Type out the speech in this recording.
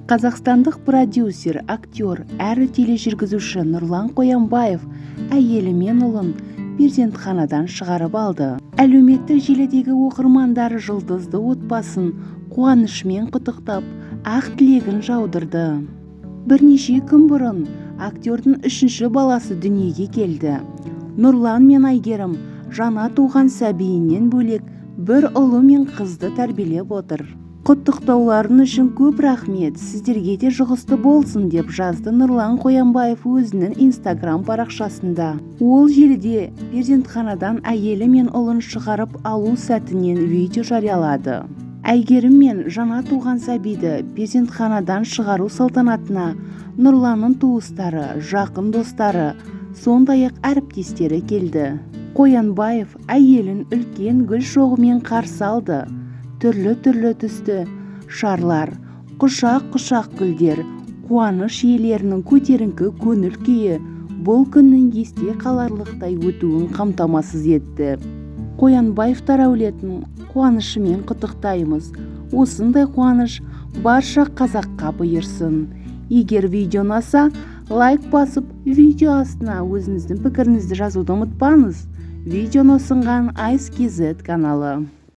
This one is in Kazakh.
Қазақстандық продюсер, актер, әрі тележүргізуші Нұрлан Қоянбаев әйелі мен ұлын перзентханадан шығарып алды. Әлеуметтік желідегі оқырмандары жұлдызды отбасын қуанышымен құттықтап, ақ тілегін жаудырды. Бірнеше күн бұрын актердің 3-ші баласы дүниеге келді. Нұрлан мен Әйгерім жаңа туған сәбиінен бөлек бір ұлы мен қызды тәрбиелеп отыр. Құттықтауларын үшін көп рахмет, сіздерге де жұғысты болсын деп жазды Нұрлан Қоянбаев өзінің Instagram парақшасында. Ол желіде перзентханадан әйелі мен ұлын шығарып алу сәтінен видео жариялады. Әйгерім мен жаңа туған сәбиді перзентханадан шығару салтанатына Нұрланның туыстары, жақын достары, сондай-ақ әріптестері келді. Қоянбаев әйелін үлкен гүл шоғымен қарсы алды. Түрлі-түрлі түсті шарлар, құшақ-құшақ гүлдер, қуаныш иелерінің көтеріңкі көңіл күйі бұл күннің есте қаларлықтай өтуін қамтамасыз етті. Қоянбаевтар әулетін қуанышымен құттықтаймыз. Осындай қуаныш барша қазаққа бұйырсын. Егер видео ұнаса, лайк басып, видео астына өзіңіздің пікіріңізді жазуды ұмытпаңыз. Видеоны ұсынған Ice KZ каналы.